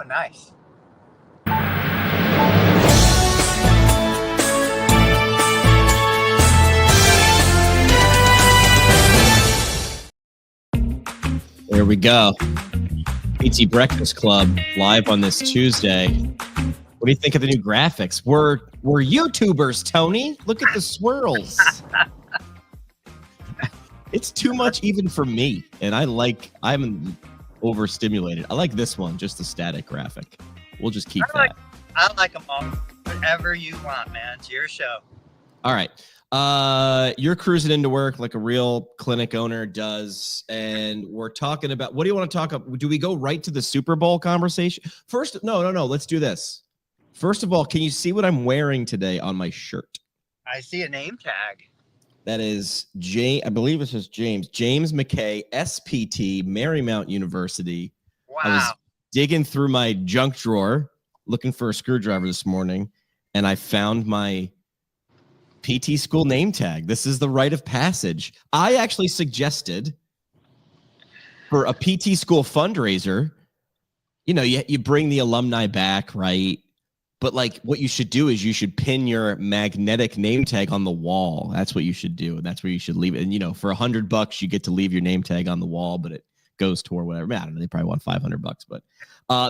nice. There we go. PT Breakfast Club live on this Tuesday. What do you think of the new graphics? We're YouTubers, Tony. Look at the swirls. It's too much even for me, and I'm overstimulated. I like this one, just the static graphic. We'll just keep that. I like them all. Whatever you want, man. It's your show. All right. You're cruising into work like a real clinic owner does, and we're talking about, what do you want to talk about? Do we go right to the Super Bowl conversation? First, no. Let's do this. First of all, can you see what I'm wearing today on my shirt? I see a name tag. That is I believe it says James McKay, SPT, Marymount University. Wow. I was digging through my junk drawer looking for a screwdriver this morning, and I found my PT school name tag. This is the rite of passage. I actually suggested for a PT school fundraiser, you bring the alumni back, right? But like, what you should do is you should pin your magnetic name tag on the wall. That's what you should do. And that's where you should leave it. And, for $100, you get to leave your name tag on the wall, but it goes toward whatever. I don't know. They probably want $500, but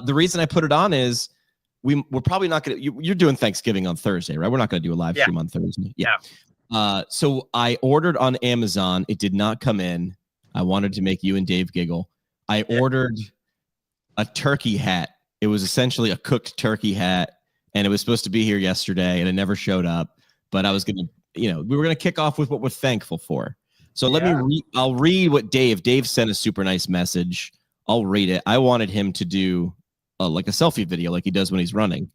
the reason I put it on is we're probably not going to, you're doing Thanksgiving on Thursday, right? We're not going to do a live stream on Thursday. Yeah. So I ordered on Amazon. It did not come in. I wanted to make you and Dave giggle. I ordered a turkey hat. It was essentially a cooked turkey hat. And it was supposed to be here yesterday, and it never showed up. But I was going to, we were going to kick off with what we're thankful for. So I'll read what Dave sent a super nice message. I'll read it. I wanted him to do like a selfie video like he does when he's running.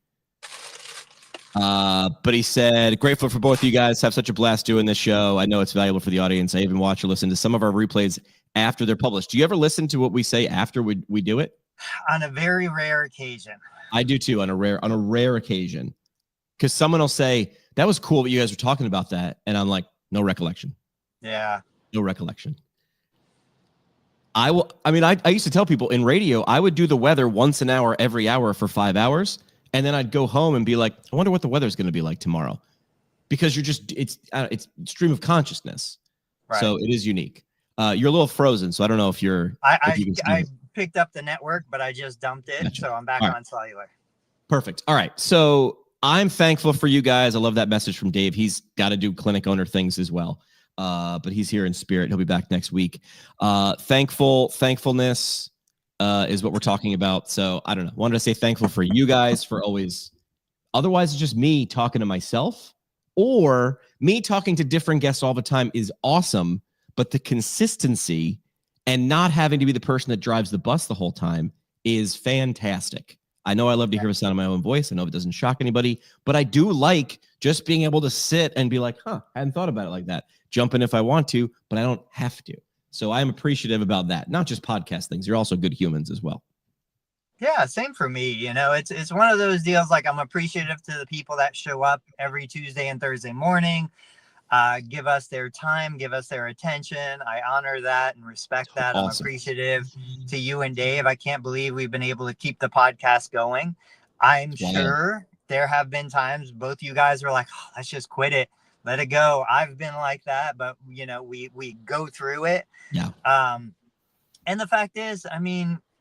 But he said, grateful for both of you guys. Have such a blast doing this show. I know it's valuable for the audience. I even watch or listen to some of our replays after they're published. Do you ever listen to what we say after we do it? On a very rare occasion. I do too, on a rare occasion, because someone will say, that was cool, but you guys were talking about that. And I'm like, no recollection. Yeah. No recollection. I used to tell people in radio, I would do the weather once an hour, every hour for 5 hours. And then I'd go home and be like, I wonder what the weather's going to be like tomorrow, because it's stream of consciousness. Right. So it is unique. You're a little frozen. So I don't know if you're, I picked up the network, but I just dumped it. Gotcha. So I'm back on cellular. Perfect. All right. So I'm thankful for you guys. I love that message from Dave. He's got to do clinic owner things as well. But he's here in spirit. He'll be back next week. Thankfulness is what we're talking about. So I don't know. Wanted to say thankful for you guys for always. Otherwise, it's just me talking to myself, or me talking to different guests all the time is awesome. But the consistency and not having to be the person that drives the bus the whole time is fantastic. I know I love to hear the sound of my own voice. I know it doesn't shock anybody, but I do like just being able to sit and be like, I hadn't thought about it like that. Jump in if I want to, but I don't have to. So I'm appreciative about that. Not just podcast things. You're also good humans as well. Yeah, same for me. It's one of those deals. Like, I'm appreciative to the people that show up every Tuesday and Thursday morning. Give us their time, give us their attention. I honor that and respect that. Awesome. I'm appreciative to you and Dave. I can't believe we've been able to keep the podcast going. I'm sure there have been times both you guys were like, let's just quit it. Let it go. I've been like that, but we go through it. Yeah. And the fact is,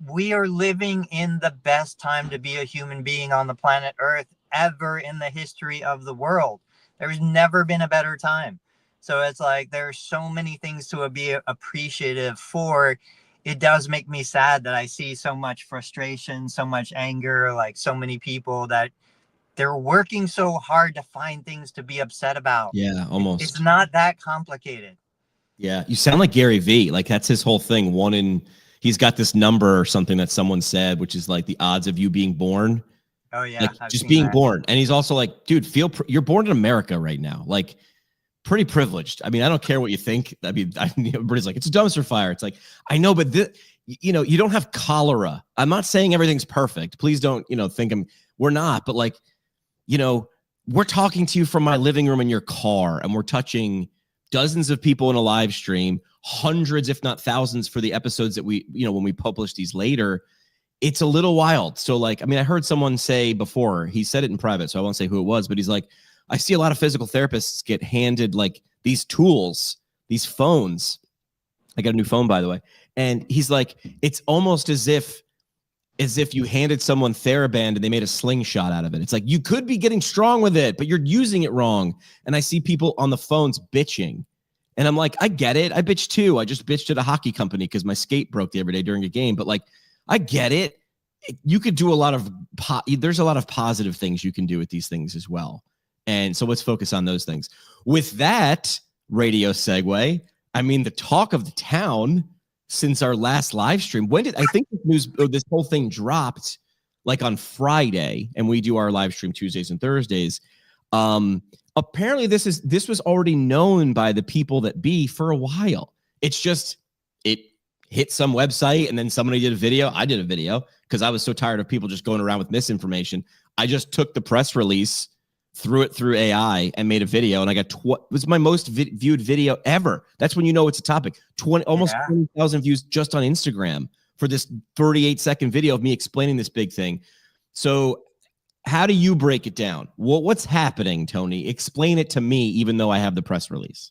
we are living in the best time to be a human being on the planet Earth ever in the history of the world. There's never been a better time. So it's like, there's so many things to be appreciative for. It does make me sad that I see so much frustration, so much anger, like so many people that they're working so hard to find things to be upset about. Yeah, almost. It's not that complicated. Yeah. You sound like Gary Vee. Like, that's his whole thing. He's got this number or something that someone said, which is like the odds of you being born. Oh yeah. Like, just being born. And he's also like, dude, you're born in America right now. Like, pretty privileged. I don't care what you think. Everybody's like, it's a dumpster fire. It's like, I know, but you don't have cholera. I'm not saying everything's perfect. Please don't, think we're not, but like, we're talking to you from my living room in your car, and we're touching dozens of people in a live stream, hundreds, if not thousands, for the episodes that we, when we publish these later. it's a little wild. So like, I mean, I heard someone say before, he said it in private, so I won't say who it was, but he's like, I see a lot of physical therapists get handed like these tools, these phones. I got a new phone, by the way. And he's like, it's almost as if you handed someone TheraBand and they made a slingshot out of it. It's like, you could be getting strong with it, but you're using it wrong. And I see people on the phones bitching. And I'm like, I get it. I bitch too. I just bitched at a hockey company because my skate broke the other day during a game. But like, I get it. You could do a lot of, there's a lot of positive things you can do with these things as well. And so let's focus on those things. With that radio segue, I mean, the talk of the town since our last live stream, I think this whole thing dropped like on Friday, and we do our live stream Tuesdays and Thursdays. Apparently this was already known by the people that be for a while. It's just, it hit some website and then somebody did a video. I did a video because I was so tired of people just going around with misinformation. I just took the press release, threw it through AI and made a video, and I got it was my most viewed video ever. That's when you know it's a topic. Almost 20,000 views just on Instagram for this 38-second video of me explaining this big thing. So how do you break it down? What's happening, Tony? Explain it to me, even though I have the press release.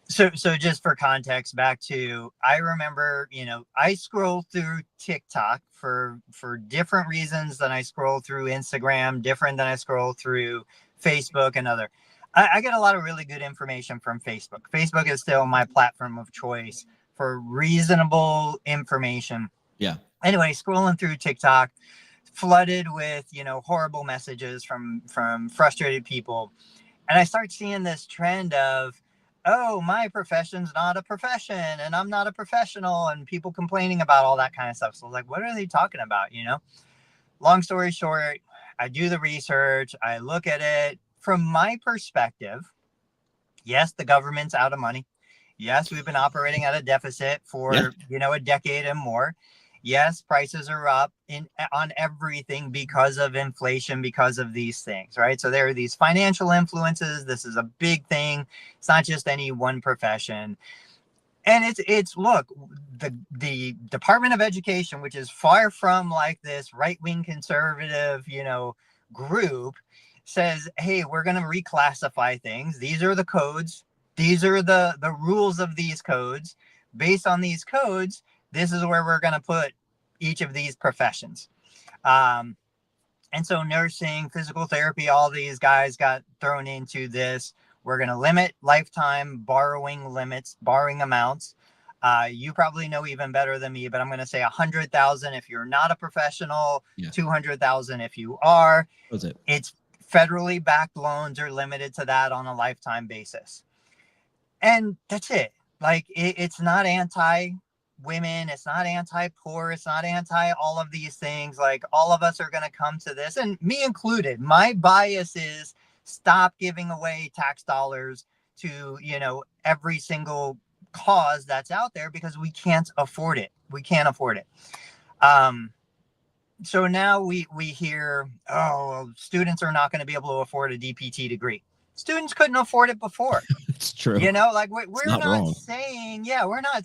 So just for context, back to, I remember, I scroll through TikTok for different reasons than I scroll through Instagram, different than I scroll through Facebook and other. I get a lot of really good information from Facebook. Facebook is still my platform of choice for reasonable information. Yeah. Anyway, scrolling through TikTok, flooded with, horrible messages from frustrated people. And I start seeing this trend of, oh, my profession's not a profession and I'm not a professional, and people complaining about all that kind of stuff. So like, what are they talking about? Long story short, I do the research. I look at it from my perspective. Yes, the government's out of money. Yes, we've been operating at a deficit for, a decade and more. Yes, prices are up on everything because of inflation, because of these things, right? So there are these financial influences. This is a big thing. It's not just any one profession. And it's look, the Department of Education, which is far from like this right-wing conservative, group, says, hey, we're going to reclassify things. These are the codes. These are the rules of these codes. Based on these codes, this is where we're going to put each of these professions. And so nursing, physical therapy, all these guys got thrown into this. We're going to limit lifetime borrowing limits, borrowing amounts. You probably know even better than me, but I'm going to say 100,000 if you're not a professional, 200,000 if you are. What's it? It's federally backed loans are limited to that on a lifetime basis. And that's it. Like, it's not anti-women. It's not anti-poor. It's not anti all of these things. Like, all of us are going to come to this, and me included. My bias is stop giving away tax dollars to, every single cause that's out there, because we can't afford it. We can't afford it. So now we hear, oh, students are not going to be able to afford a DPT degree. Students couldn't afford it before. It's true. We're not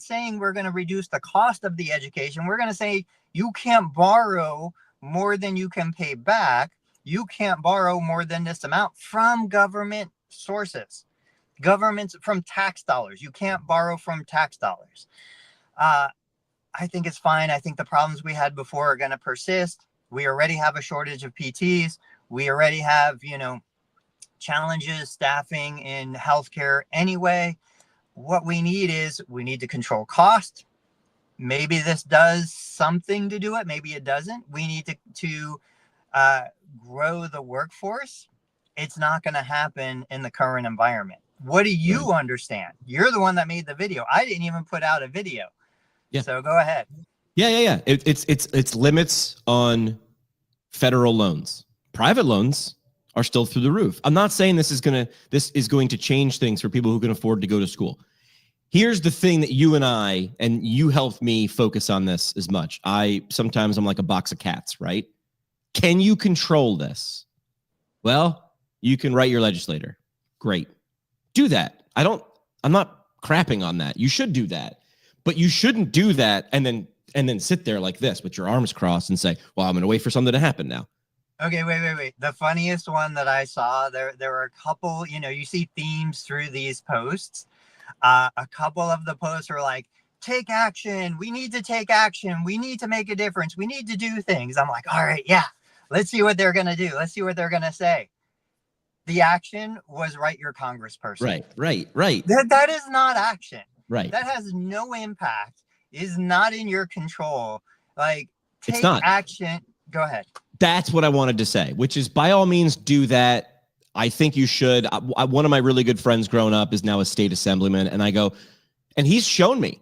saying we're going to reduce the cost of the education. We're going to say you can't borrow more than you can pay back. You can't borrow more than this amount from government sources, governments, from tax dollars. You can't borrow from tax dollars. I think it's fine. I think the problems we had before are going to persist. We already have a shortage of PTs. We already have, challenges staffing in healthcare anyway. What we need to control cost. Maybe this does something to do it. Maybe it doesn't. We need to grow the workforce. It's not going to happen in the current environment. What do you understand? You're the one that made the video. I didn't even put out a video. Yeah. So go ahead. Yeah. It's limits on federal loans. Private loans are still through the roof. I'm not saying this is going to change things for people who can afford to go to school. Here's the thing that you helped me focus on this as much. Sometimes I'm like a box of cats, right? Can you control this? Well, you can write your legislator. Great. Do that. I'm not crapping on that. You should do that. But you shouldn't do that and then and then sit there like this with your arms crossed and say, well, I'm going to wait for something to happen now. Okay, wait. The funniest one that I saw, there were a couple, you see themes through these posts. A couple of the posts were like, take action. We need to take action. We need to make a difference. We need to do things. I'm like, all right, yeah, let's see what they're going to do. Let's see what they're going to say. The action was write your congressperson. Right. That is not action. Right. That has no impact, is not in your control. Like, take It's not. action. Go ahead. That's what I wanted to say, which is by all means do that. I think you should. One of my really good friends growing up is now a state assemblyman. And I go, and he's shown me,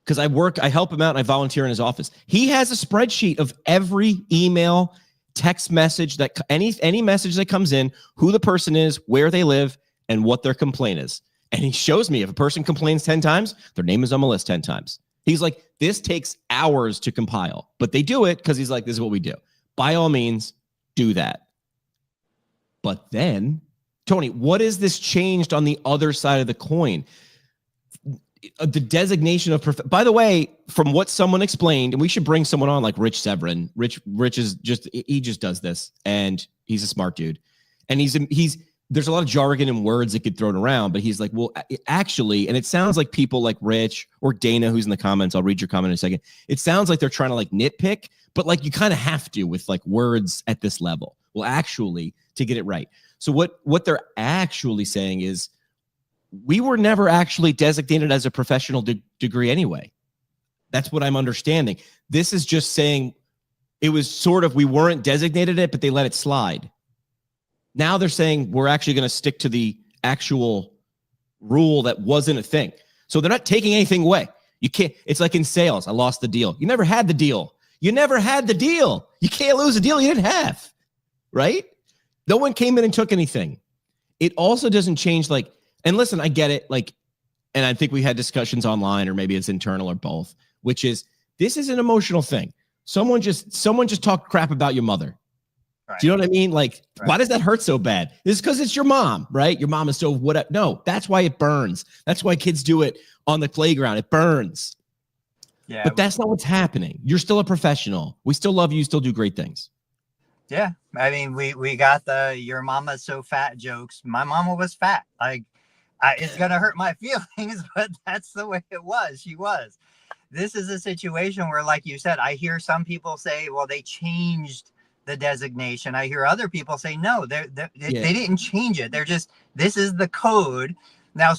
because I help him out and I volunteer in his office. He has a spreadsheet of every email, text message, that any message that comes in, who the person is, where they live, and what their complaint is. And he shows me if a person complains 10 times, their name is on the list 10 times. He's like, this takes hours to compile, but they do it because he's like, this is what we do. By all means, do that. But then, Tony, what is this changed on the other side of the coin? The designation of by the way, from what someone explained, and we should bring someone on like Rich Severin. Rich is he just does this, and he's a smart dude. And he's there's a lot of jargon and words that get thrown around, but he's like, well, actually, and it sounds like people like Rich or Dana, who's in the comments, I'll read your comment in a second. It sounds like they're trying to like nitpick, but like you kind of have to with like words at this level. Well, actually, to get it right. So what they're actually saying is, we were never actually designated as a professional degree anyway. That's what I'm understanding. This is just saying it was sort of, we weren't designated it, but they let it slide. Now they're saying we're actually going to stick to the actual rule that wasn't a thing. So they're not taking anything away. You can't, it's like in sales. I lost the deal. You never had the deal. You never had the deal. You can't lose a deal you didn't have, right? No one came in and took anything. It also doesn't change like, and listen, I get it. Like, and I think we had discussions online, or maybe it's internal or both, which is, this is an emotional thing. Someone just talked crap about your mother. Right. Do you know what I mean? Like, right. Why does that hurt so bad? It's because it's your mom, right? Your mom is so whatever. No, that's why it burns. That's why kids do it on the playground. It burns. Yeah. But that's not what's happening. You're still a professional. We still love you. You still do great things. Yeah. I mean, we got the your mama's so fat jokes. My mama was fat. Like, it's going to hurt my feelings, but that's the way it was. She was. This is a situation where, like you said, I hear some people say, well, they changed the designation. I hear other people say, no, they didn't change it. They're just, this is the code. Now,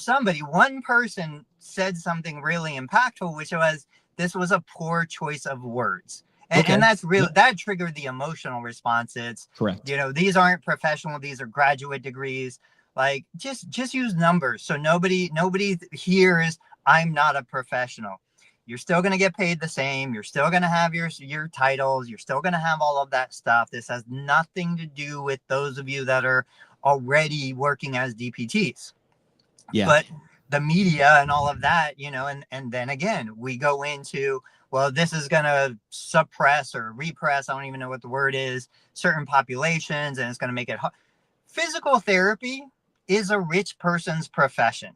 one person said something really impactful, which was, this was a poor choice of words. And that's really, that triggered the emotional response. It's correct. These aren't professional. These are graduate degrees. Like, just use numbers. So nobody hears, I'm not a professional. You're still going to get paid the same. You're still going to have your titles. You're still going to have all of that stuff. This has nothing to do with those of you that are already working as DPTs. Yeah. But the media and all of that, and then again, we go into, well, this is going to suppress or repress, I don't even know what the word is, certain populations, and it's going to make it hard. Physical therapy is a rich person's profession.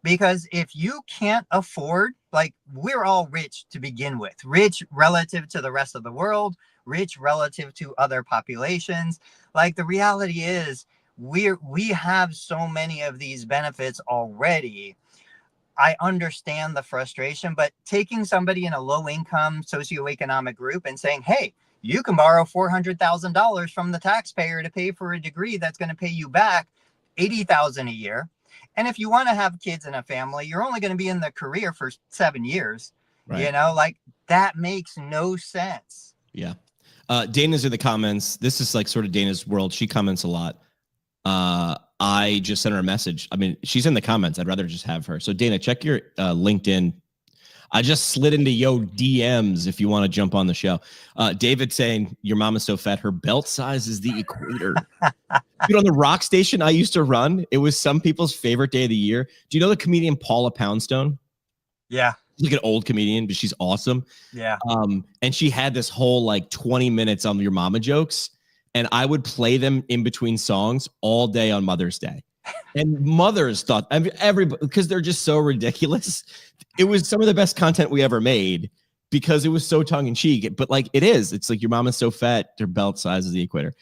Because if you can't afford, like, we're all rich to begin with, rich relative to the rest of the world, rich relative to other populations. Like, the reality is we have so many of these benefits already. I understand the frustration, but taking somebody in a low income socioeconomic group and saying, hey, you can borrow $400,000 from the taxpayer to pay for a degree that's going to pay you back $80,000 a year. And if you want to have kids and a family, you're only going to be in the career for 7 years. Right. Like, that makes no sense. Yeah. Dana's in the comments. This is like sort of Dana's world. She comments a lot. I just sent her a message. I mean, she's in the comments. I'd rather just have her. So Dana, check your LinkedIn. I just slid into yo DMs if you want to jump on the show. David saying, your mom is so fat, her belt size is the equator. Dude, on the rock station I used to run, it was some people's favorite day of the year. Do you know the comedian Paula Poundstone? Yeah. She's like an old comedian, but she's awesome. Yeah. And she had this whole like 20 minutes on your mama jokes. And I would play them in between songs all day on Mother's Day. And mothers thought, everybody, because they're just so ridiculous. It was some of the best content we ever made. because it was so tongue in cheek. But like, it's like your mom is so fat, her belt size is the equator.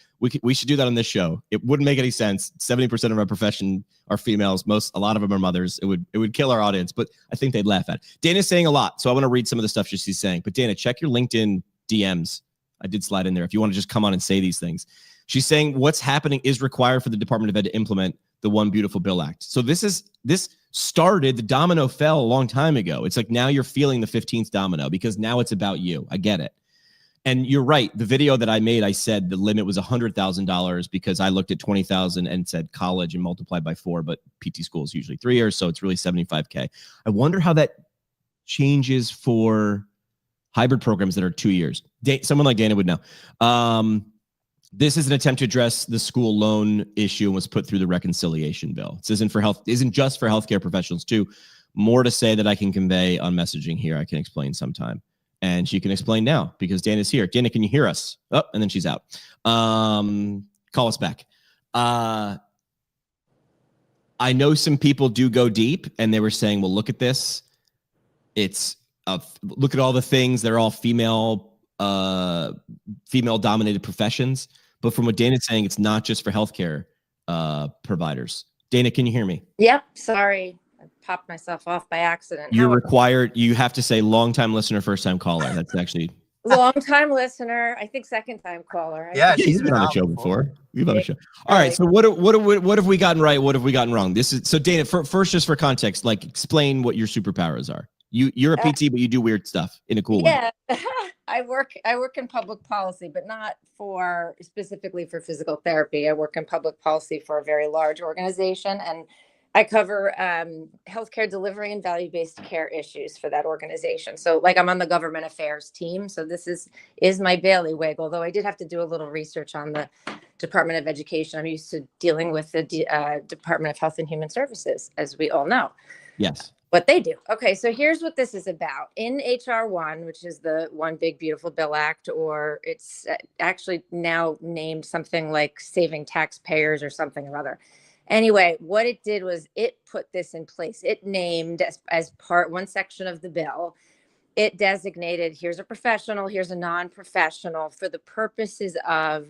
We should do that on this show. It wouldn't make any sense. 70% of our profession are females. A lot of them are mothers. It would kill our audience, but I think they'd laugh at it. Dana's saying a lot, so I want to read some of the stuff she's saying. But Dana, check your LinkedIn DMs. I did slide in there if you want to just come on and say these things. She's saying what's happening is required for the Department of Ed to implement the One Beautiful Bill Act. So this started, the domino fell a long time ago. It's like now you're feeling the 15th domino because now it's about you. I get it. And you're right. The video that I made, I said the limit was $100,000 because I looked at 20,000 and said college and multiplied by 4, but PT school is usually 3 years. So it's really 75K. I wonder how that changes for hybrid programs that are 2 years. Someone like Dana would know. This is an attempt to address the school loan issue and was put through the reconciliation bill. This isn't just for healthcare professionals too. More to say that I can convey on messaging here. I can explain sometime. And she can explain now because Dana's here. Dana, can you hear us? Oh, and then she's out. Call us back. I know some people do go deep and they were saying, well, look at this. Look at all the things. They're all female dominated professions. But from what Dana's saying, it's not just for healthcare providers. Dana, can you hear me? Yep. Sorry. I popped myself off by accident. You're required. You have to say long-time listener, first-time caller. That's actually long-time listener. I think second-time caller. Yeah, she's been on the show before. We've on the show. All right. So what have we gotten right? What have we gotten wrong? So Dana, first, just for context, like explain what your superpowers are. You're a PT, but you do weird stuff in a cool way. Yeah. I work in public policy, but not specifically for physical therapy. I work in public policy for a very large organization, and I cover healthcare delivery and value-based care issues for that organization. So like I'm on the government affairs team. So this is my bailiwick, although I did have to do a little research on the Department of Education. I'm used to dealing with the Department of Health and Human Services, as we all know. Yes. What they do. Okay, so here's what this is about. In HR 1, which is the One Big Beautiful Bill Act, or it's actually now named something like Saving Taxpayers or something or other. Anyway, what it did was it put this in place. It named as part one section of the bill, it designated here's a professional, here's a non-professional for the purposes of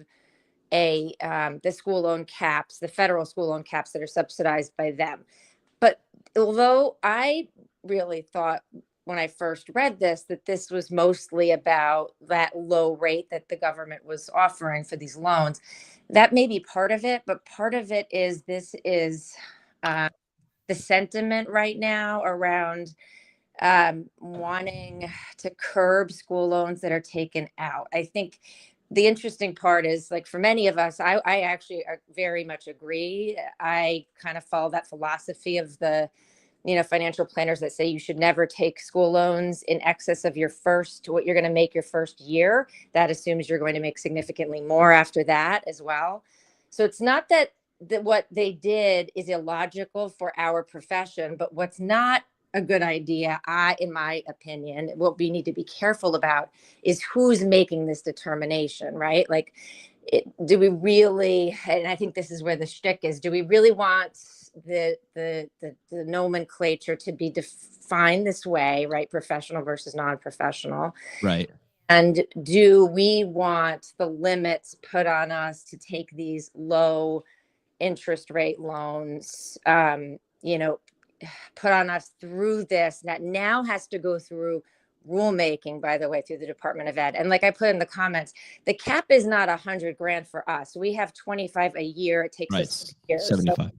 the school loan caps, the federal school loan caps that are subsidized by them. But although I really thought when I first read this, that this was mostly about that low rate that the government was offering for these loans, that may be part of it, but part of it is this is the sentiment right now around wanting to curb school loans that are taken out. I think the interesting part is, like, for many of us, I actually very much agree. I kind of follow that philosophy of the, financial planners that say you should never take school loans in excess of what you're going to make your first year. That assumes you're going to make significantly more after that as well. So it's not that what they did is illogical for our profession, but what's not a good idea, in my opinion, what we need to be careful about is who's making this determination, right? Like, do we really, and I think this is where the shtick is, do we really want the nomenclature to be defined this way, right? Professional versus non-professional. Right. And do we want the limits put on us to take these low interest rate loans, put on us through this that now has to go through rulemaking, by the way, through the Department of Ed. And like I put in the comments, the cap is not $100,000 for us. We have 25 a year. It takes us 6 years. 75. So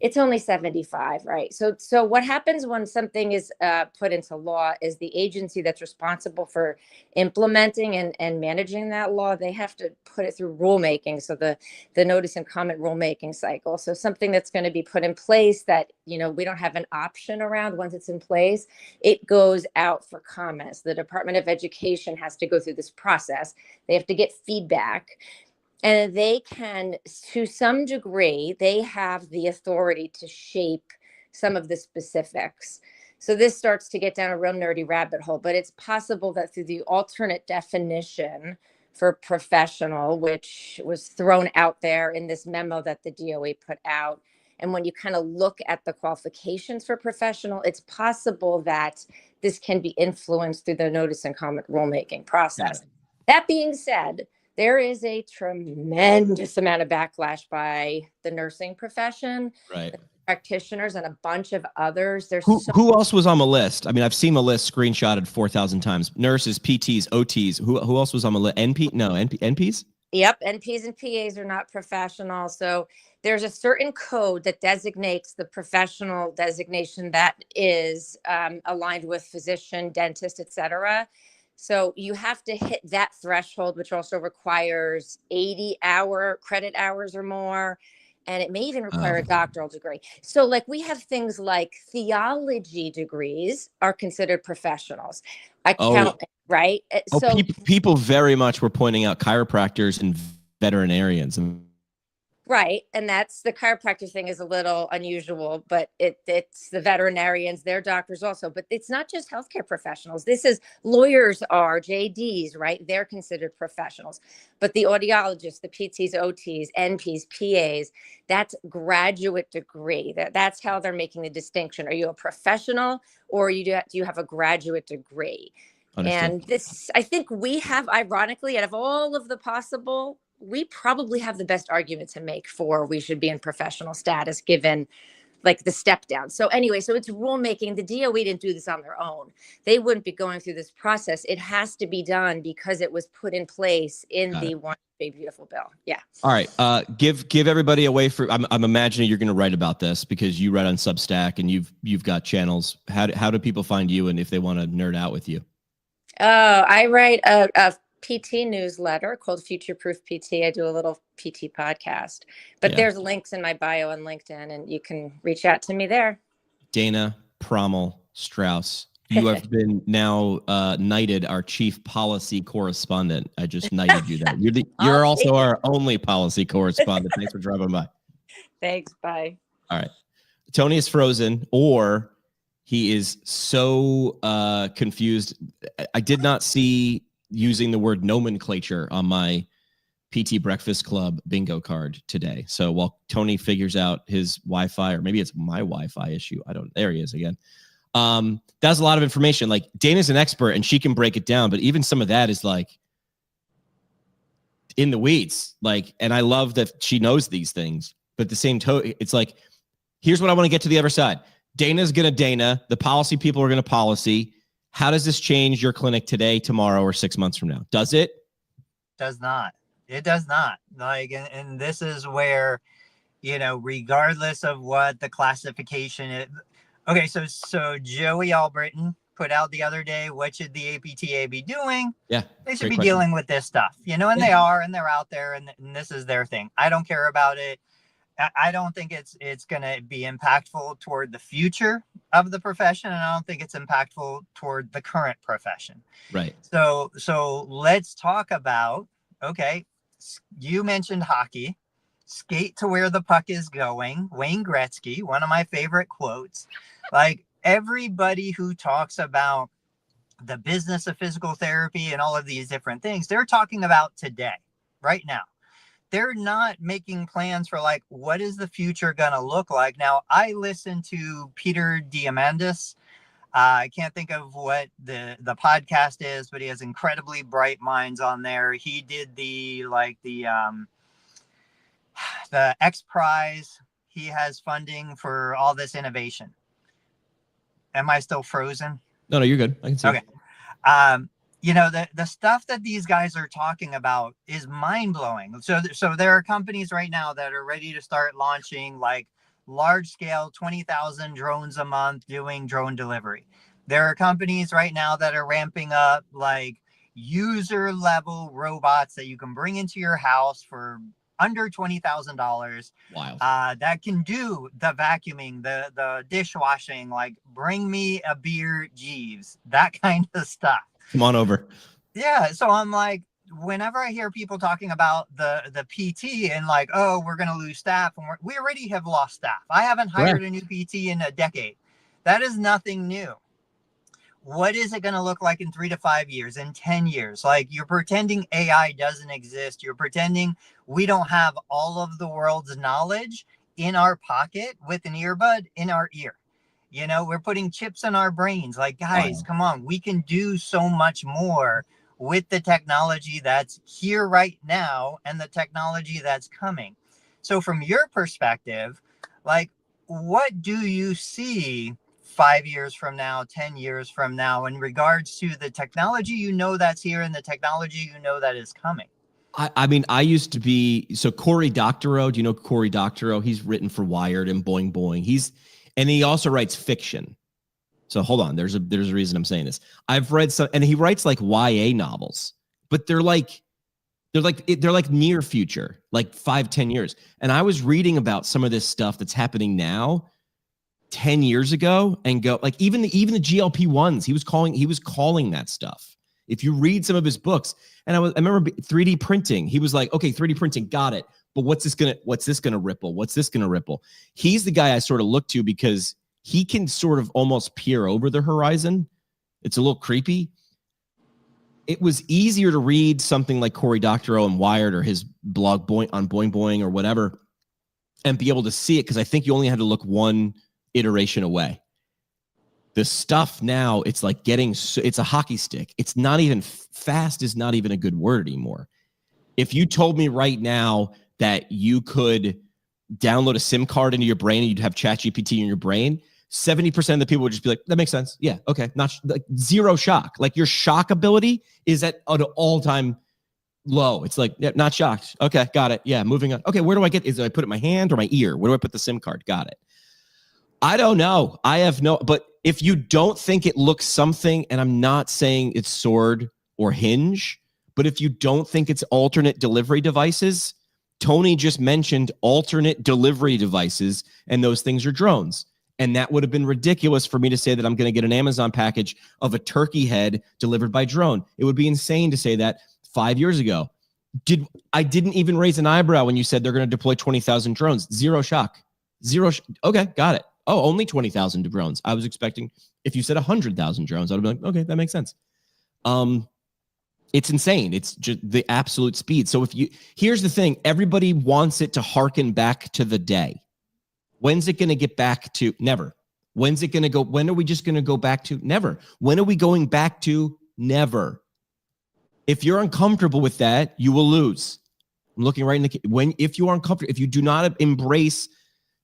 it's only 75, right? So what happens when something is put into law is the agency that's responsible for implementing and managing that law, they have to put it through rulemaking. So the notice and comment rulemaking cycle. So something that's going to be put in place that, we don't have an option around once it's in place, it goes out for comments. The Department of Education has to go through this process. They have to get feedback. And they can, to some degree, they have the authority to shape some of the specifics. So this starts to get down a real nerdy rabbit hole, but it's possible that through the alternate definition for professional, which was thrown out there in this memo that the DOE put out, And when you kind of look at the qualifications for professional, it's possible that this can be influenced through the notice and comment rulemaking process. Yeah. That being said, there is a tremendous amount of backlash by the nursing profession, Right. the practitioners, and a bunch of others. There's Who else was on the list? I mean, I've seen the list screenshotted 4,000 times. Nurses, PTs, OTs. Who else was on the list? NPs? Yep, NPs and PAs are not professional. So there's a certain code that designates the professional designation that is aligned with physician, dentist, et cetera. So you have to hit that threshold, which also requires 80-hour credit hours or more. And it may even require a doctoral degree. So like we have things like theology degrees are considered professionals. Right? So people very much were pointing out chiropractors and veterinarians. Right. And that's the chiropractor thing is a little unusual, but it's the veterinarians, they're doctors also, but it's not just healthcare professionals. This is lawyers are JDs, right? They're considered professionals, but the audiologists, the PTs, OTs, NPs, PAs, that's graduate degree. That's how they're making the distinction. Are you a professional or do you have a graduate degree? Understood. And this, I think we have, ironically, out of all of the possible, we probably have the best argument to make for we should be in professional status given like the step down. So anyway, so it's rulemaking. The DOE didn't do this on their own. They wouldn't be going through this process. It has to be done because it was put in place in the One Big Beautiful Bill. Yeah. All right. Give everybody a way for. I'm imagining you're going to write about this because you write on Substack and you've got channels. How do people find you and if they want to nerd out with you? I write a PT newsletter called Future Proof PT. I do a little PT podcast, but there's links in my bio on LinkedIn and you can reach out to me there. Dana Prommel Strauss, you have been now knighted our chief policy correspondent. I just knighted you that. You're also our only policy correspondent. Thanks for dropping by. Thanks. Bye. All right. Tony is frozen or he is so confused. I did not see using the word nomenclature on my PT Breakfast Club bingo card today. So while Tony figures out his Wi-Fi, or maybe it's my Wi-Fi issue. There he is again. That's a lot of information. Like Dana's an expert and she can break it down, but even some of that is like in the weeds. Like, and I love that she knows these things, but the same it's like, here's what I want to get to the other side. Dana's going to Dana. The policy people are going to policy. How does this change your clinic today, tomorrow, or 6 months from now? Does it? Does not. It does not. Like, and this is where, regardless of what the classification is. Okay, so Joey Albritton put out the other day, what should the APTA be doing? Yeah. They should be dealing with this stuff, and they are, and they're out there, and this is their thing. I don't care about it. I don't think it's going to be impactful toward the future of the profession, and I don't think it's impactful toward the current profession. Right. So let's talk about, okay, you mentioned hockey, skate to where the puck is going, Wayne Gretzky, one of my favorite quotes. Like everybody who talks about the business of physical therapy and all of these different things, they're talking about today, right now. They're not making plans for like, what is the future going to look like? Now, I listened to Peter Diamandis. I can't think of what the podcast is, but he has incredibly bright minds on there. He did the X Prize. He has funding for all this innovation. Am I still frozen? No, you're good. I can see. Okay. The stuff that these guys are talking about is mind-blowing. So there are companies right now that are ready to start launching like large-scale 20,000 drones a month doing drone delivery. There are companies right now that are ramping up like user-level robots that you can bring into your house for under $20,000. Wow. That can do the vacuuming, the dishwashing, like bring me a beer, Jeeves, that kind of stuff. Come on over. Yeah. So I'm like, whenever I hear people talking about the PT and like, oh, we're going to lose staff, and we already have lost staff. I haven't hired a new PT in a decade. That is nothing new. What is it going to look like in 3 to 5 years, in 10 years? Like you're pretending AI doesn't exist. You're pretending we don't have all of the world's knowledge in our pocket with an earbud in our ear. You know, we're putting chips in our brains. Like, guys, come on, we can do so much more with the technology that's here right now and the technology that's coming. So from your perspective, like, what do you see 5 years from now, 10 years from now, in regards to the technology you know that's here and the technology you know that is coming? I mean, I used to be, so Cory Doctorow, do you know Cory Doctorow? He's written for Wired and Boing Boing. And he also writes fiction. So hold on, there's a reason I'm saying this. I've read some, and he writes like YA novels, but they're like near future, like 5-10 years. And I was reading about some of this stuff that's happening now 10 years ago, and go like, even the GLP-1s, he was calling that stuff. If you read some of his books, and I remember 3D printing, he was like, okay, 3D printing, got it. But what's this gonna ripple? What's this gonna ripple? He's the guy I sort of look to because he can sort of almost peer over the horizon. It's a little creepy. It was easier to read something like Cory Doctorow and Wired, or his blog on Boing Boing or whatever, and be able to see it, because I think you only had to look one iteration away. The stuff now, it's like it's a hockey stick. It's not even fast, is not even a good word anymore. If you told me right now that you could download a SIM card into your brain and you'd have ChatGPT in your brain, 70% of the people would just be like, that makes sense. Yeah, okay. Not like zero shock. Like, your shock ability is at an all-time low. It's like, yeah, not shocked. Okay, got it. Yeah, moving on. Okay, where do I get? Do I put it in my hand or my ear? Where do I put the SIM card? Got it. I don't know. I have no, but if you don't think it looks something, and I'm not saying it's Sword or Hinge, but if you don't think it's alternate delivery devices, Tony just mentioned alternate delivery devices, and those things are drones. And that would have been ridiculous for me to say that I'm going to get an Amazon package of a turkey head delivered by drone. It would be insane to say that 5 years ago. I didn't even raise an eyebrow when you said they're going to deploy 20,000 drones. Zero shock. Okay, got it. Oh, only 20,000 drones. I was expecting, if you said 100,000 drones, I would be like, okay, that makes sense. It's insane. It's just the absolute speed. So here's the thing, everybody wants it to harken back to the day. When's it going to get back to? Never. When's it going to go? When are we just going to go back to? Never. When are we going back to? Never. If you're uncomfortable with that, you will lose. I'm looking right in if you are uncomfortable, if you do not embrace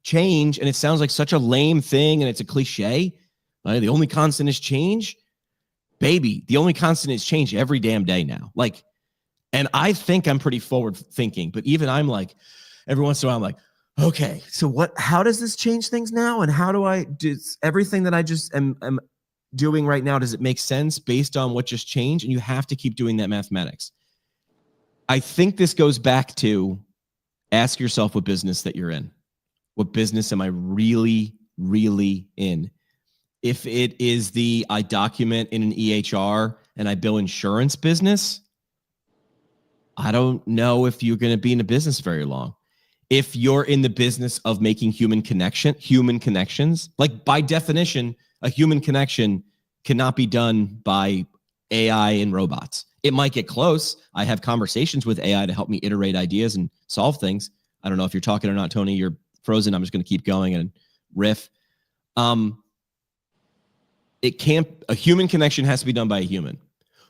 change, and it sounds like such a lame thing and it's a cliche, the only constant is change. Baby, the only constant is change every damn day now. Like, and I think I'm pretty forward thinking, but even I'm like, every once in a while, I'm like, okay, so how does this change things now? And how do I do everything that I just am doing right now? Does it make sense based on what just changed? And you have to keep doing that mathematics. I think this goes back to ask yourself what business that you're in. What business am I really, really in? If it is I document in an EHR and I bill insurance business, I don't know if you're going to be in a business very long. If you're in the business of making human connections, like by definition, a human connection cannot be done by AI and robots. It might get close. I have conversations with AI to help me iterate ideas and solve things. I don't know if you're talking or not, Tony. You're frozen. I'm just going to keep going and riff. A human connection has to be done by a human.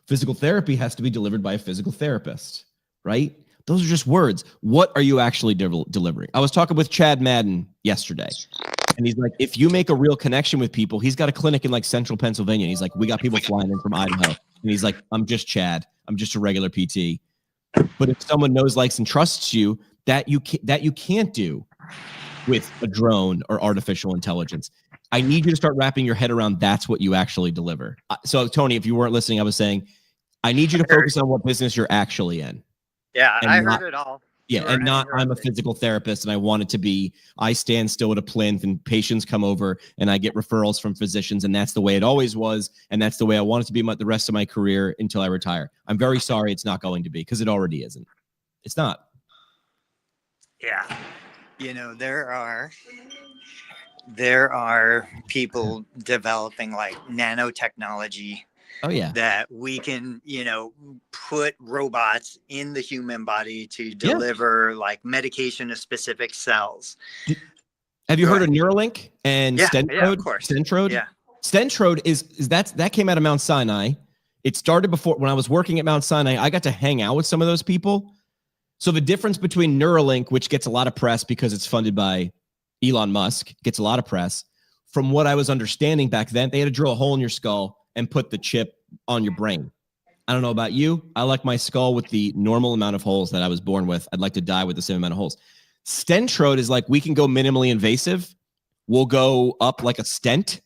Physical therapy has to be delivered by a physical therapist, right? Those are just words. What are you actually delivering? I was talking with Chad Madden yesterday, and he's like, if you make a real connection with people, he's got a clinic in like central Pennsylvania. He's like, we got people flying in from Idaho. And he's like, I'm just Chad. I'm just a regular PT. But if someone knows, likes, and trusts you, that you can't do with a drone or artificial intelligence. I need you to start wrapping your head around that's what you actually deliver. So, Tony, if you weren't listening, I was saying, I need you to focus on what business you're actually in. Yeah, I heard it all. Yeah, and not I'm a physical therapist and I want it to be I stand still at a plinth and patients come over and I get referrals from physicians, and that's the way it always was, and that's the way I want it to be the rest of my career until I retire. I'm very sorry it's not going to be, because it already isn't. It's not. Yeah. You know, there are people developing like nanotechnology Oh yeah. that we can, put robots in the human body to deliver like medication to specific cells. Have you Go heard ahead. of Neuralink and Yeah, Stentrode? of course. Stentrode? Yeah. Stentrode that came out of Mount Sinai. It started before, when I was working at Mount Sinai, I got to hang out with some of those people. So the difference between Neuralink, which gets a lot of press because it's funded by Elon Musk, gets a lot of press. From what I was understanding back then, they had to drill a hole in your skull and put the chip on your brain. I don't know about you. I like my skull with the normal amount of holes that I was born with. I'd like to die with the same amount of holes. Stentrode is like, we can go minimally invasive. We'll go up like a stent.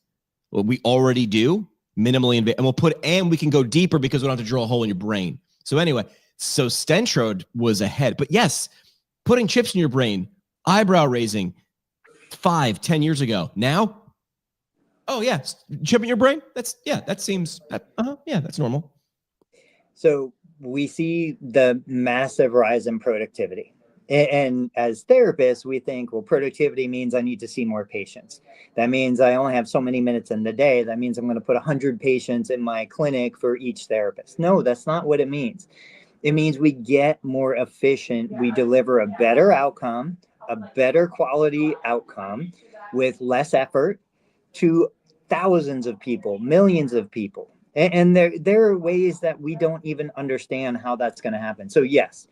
What we already do, minimally invasive. And we can go deeper because we don't have to drill a hole in your brain. So anyway, so Stentrode was ahead. But yes, putting chips in your brain, eyebrow raising 5-10 years ago. Now, oh yeah, chip in your brain? That's normal. So we see the massive rise in productivity. And as therapists, we think, well, productivity means I need to see more patients. That means I only have so many minutes in the day. That means I'm going to put 100 patients in my clinic for each therapist. No, that's not what it means. It means we get more efficient. We deliver a better outcome, a better quality outcome with less effort to thousands of people, millions of people. And there are ways that we don't even understand how that's going to happen. So yes,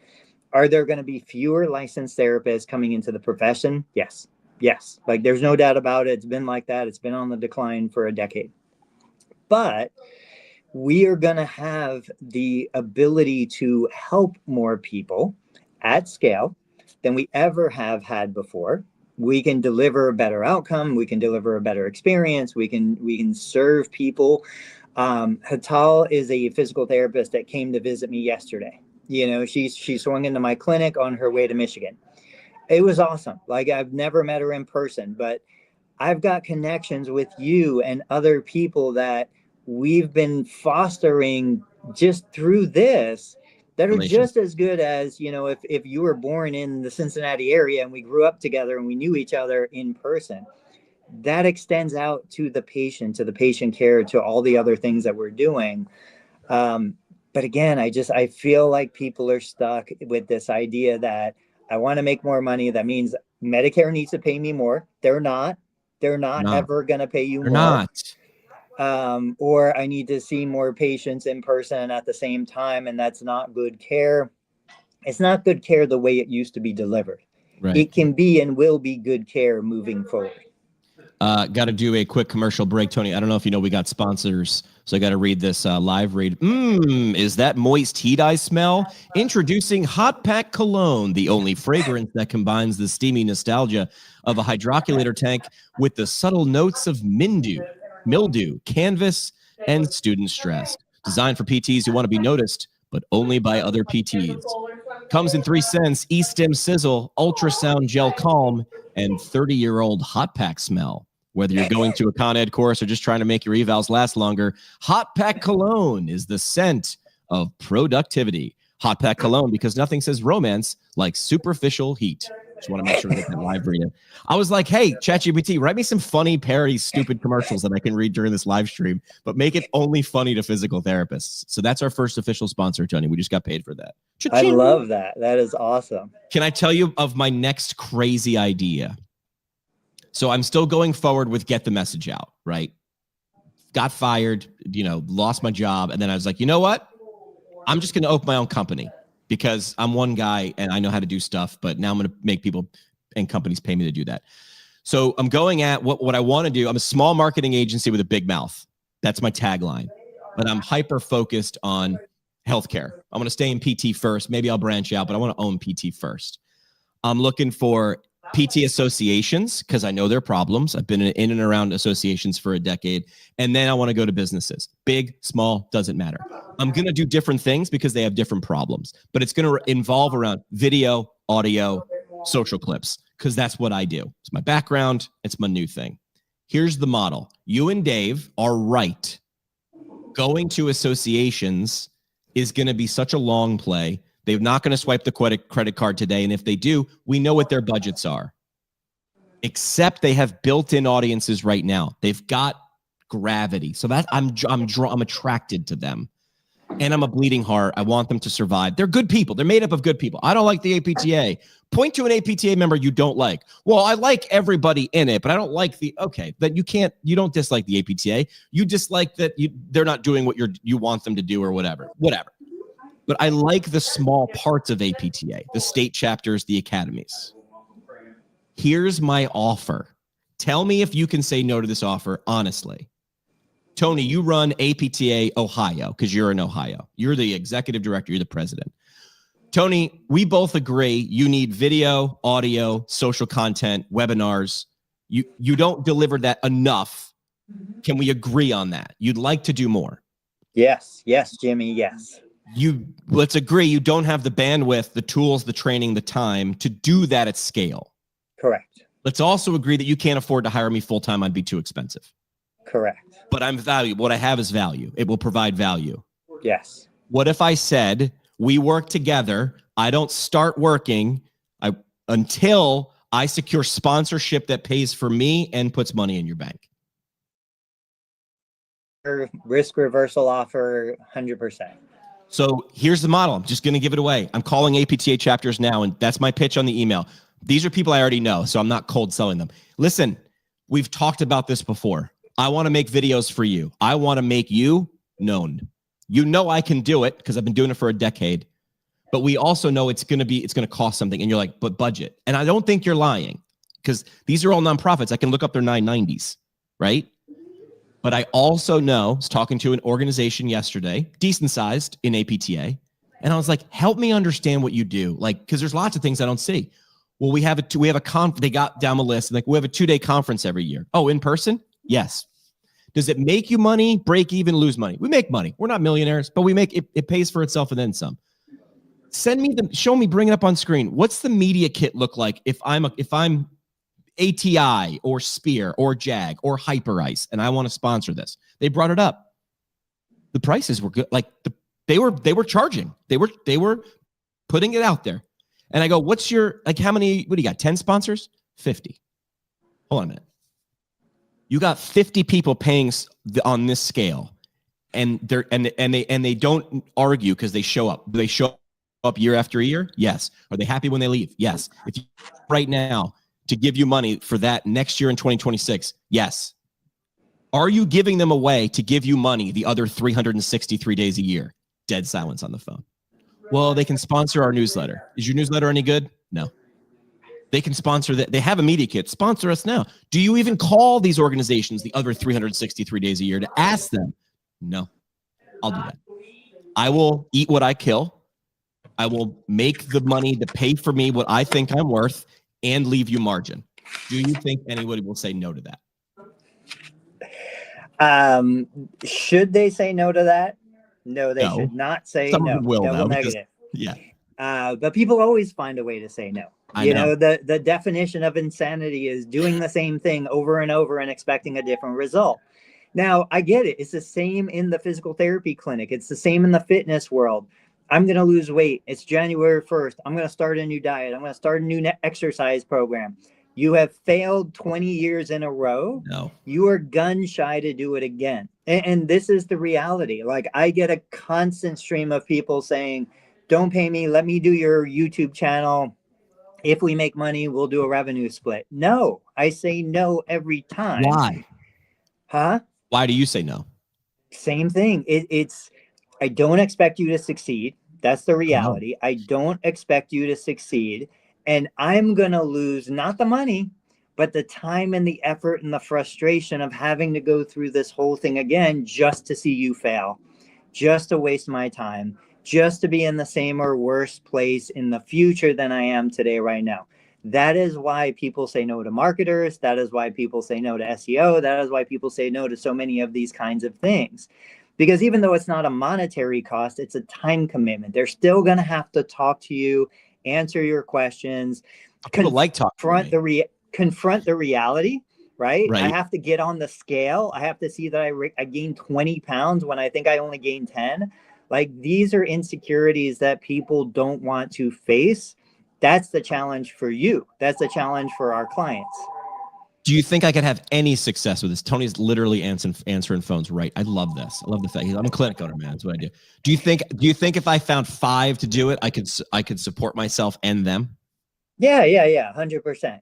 are there going to be fewer licensed therapists coming into the profession? Yes. Like there's no doubt about it. It's been like that. It's been on the decline for a decade. But we are going to have the ability to help more people at scale than we ever have had before. We can deliver a better outcome. We can deliver a better experience. We can serve people. Hatal is a physical therapist that came to visit me yesterday. She swung into my clinic on her way to Michigan. It was awesome. Like I've never met her in person, but I've got connections with you and other people that we've been fostering just through this that are just as good as, if you were born in the Cincinnati area and we grew up together and we knew each other in person. That extends out to the patient care, to all the other things that we're doing. But again, I feel like people are stuck with this idea that I want to make more money. That means Medicare needs to pay me more. They're not ever going to pay you more. Or I need to see more patients in person at the same time. And that's not good care. It's not good care the way it used to be delivered. Right. It can be and will be good care moving forward. Got to do a quick commercial break, Tony. I don't know if you know we got sponsors, so I got to read this live read. Is that moist heat I smell? Introducing Hot Pack Cologne, the only fragrance that combines the steamy nostalgia of a hydroculator tank with the subtle notes of mildew, canvas, and student stress. Designed for PTs who want to be noticed, but only by other PTs. Comes in 3 scents: E-Stim Sizzle, Ultrasound Gel Calm, and 30-year-old Hot Pack Smell. Whether you're going to a Con Ed course or just trying to make your evals last longer, Hot Pack Cologne is the scent of productivity. Hot Pack Cologne, because nothing says romance like superficial heat. Just want to make sure to get that live read. I was like, hey, ChatGPT, write me some funny parody, stupid commercials that I can read during this live stream, but make it only funny to physical therapists. So that's our first official sponsor, Tony. We just got paid for that. Cha-ching. I love that. That is awesome. Can I tell you of my next crazy idea? So I'm still going forward with get the message out, right? Got fired, lost my job. And then I was like, you know what? I'm just going to open my own company because I'm one guy and I know how to do stuff, but now I'm going to make people and companies pay me to do that. So I'm going at what I want to do. I'm a small marketing agency with a big mouth. That's my tagline, but I'm hyper focused on healthcare. I'm going to stay in PT first. Maybe I'll branch out, but I want to own PT first. I'm looking for PT associations because I know their problems. I've been in and around associations for a decade. And then I want to go to businesses. Big, small, doesn't matter. I'm going to do different things because they have different problems. But it's going to involve around video, audio, social clips, because that's what I do. It's my background. It's my new thing. Here's the model. You and Dave are right. Going to associations is going to be such a long play. They're not going to swipe the credit card today. And if they do, we know what their budgets are. Except they have built-in audiences right now. They've got gravity. So that I'm attracted to them. And I'm a bleeding heart. I want them to survive. They're good people. They're made up of good people. I don't like the APTA. Point to an APTA member you don't like. Well, I like everybody in it, but I don't like that you don't dislike the APTA. You dislike that they're not doing what you want them to do or whatever. But I like the small parts of APTA, the state chapters, the academies. Here's my offer. Tell me if you can say no to this offer, honestly. Tony, you run APTA Ohio because you're in Ohio. You're the executive director. You're the president. Tony, we both agree you need video, audio, social content, webinars. You don't deliver that enough. Can we agree on that? You'd like to do more. Yes, Jimmy, yes. Let's agree you don't have the bandwidth, the tools, the training, the time to do that at scale. Correct. Let's also agree that you can't afford to hire me full-time. I'd be too expensive. Correct. But I'm valuable. What I have is value. It will provide value. Yes. What if I said, we work together. I don't start working until I secure sponsorship that pays for me and puts money in your bank. Risk reversal offer, 100%. So here's the model. I'm just going to give it away. I'm calling APTA chapters now, and that's my pitch on the email. These are people I already know, so I'm not cold selling them. Listen, we've talked about this before. I want to make videos for you. I want to make you known. You know I can do it because I've been doing it for a decade. But we also know it's going to cost something. And you're like, but budget. And I don't think you're lying because these are all nonprofits. I can look up their 990s, right? But I also know, I was talking to an organization yesterday, decent sized in APTA. And I was like, help me understand what you do. Like, because there's lots of things I don't see. Well, they got down the list. Like, we have a 2-day conference every year. Oh, in person? Yes. Does it make you money, break even, lose money? We make money. We're not millionaires, but we make it. It pays for itself and then some. Show me, bring it up on screen. What's the media kit look like if I'm ATI or Spear or Jag or Hyperice and I want to sponsor this? They brought it up. The prices were good. Like they were charging. They were putting it out there. And I go, what do you got? 10 sponsors? 50. Hold on a minute. You got 50 people paying on this scale, and they don't argue because they show up. Do they show up year after year? Yes. Are they happy when they leave? Yes. If you right now to give you money for that next year in 2026, yes. Are you giving them away to give you money the other 363 days a year? Dead silence on the phone. Well, they can sponsor our newsletter. Is your newsletter any good? No. They can sponsor that. They have a media kit. Sponsor us now. Do you even call these organizations the other 363 days a year to ask them? No. I'll do that. I will eat what I kill. I will make the money to pay for me what I think I'm worth and leave you margin. Do you think anybody will say no to that? Should they say no to that? No, they should not say Some no. will, Double though, negative. Yeah. But people always find a way to say no. I know. The definition of insanity is doing the same thing over and over and expecting a different result. Now, I get it. It's the same in the physical therapy clinic. It's the same in the fitness world. I'm going to lose weight. It's January 1st. I'm going to start a new diet. I'm going to start a new exercise program. You have failed 20 years in a row. No. You are gun shy to do it again. And this is the reality. Like, I get a constant stream of people saying, don't pay me. Let me do your YouTube channel. If we make money, we'll do a revenue split. No, I say no every time. Why? Huh? Why do you say no? Same thing. It's I don't expect you to succeed. That's the reality. I don't expect you to succeed. And I'm going to lose not the money, but the time and the effort and the frustration of having to go through this whole thing again just to see you fail, just to waste my time, just to be in the same or worse place in the future than I am today right now. That is why people say no to marketers. That is why people say no to SEO. That is why people say no to so many of these kinds of things. Because even though it's not a monetary cost, it's a time commitment. They're still going to have to talk to you, answer your questions, confront the reality, right? Right. I have to get on the scale. I have to see that I gained 20 pounds when I think I only gained 10. Like, these are insecurities that people don't want to face. That's the challenge for you. That's the challenge for our clients. Do you think I could have any success with this? Tony's literally answering phones right. I love this. I love the fact I'm a clinic owner, man. That's what I do. Do you think if I found 5 to do it, I could support myself and them? Yeah, 100%.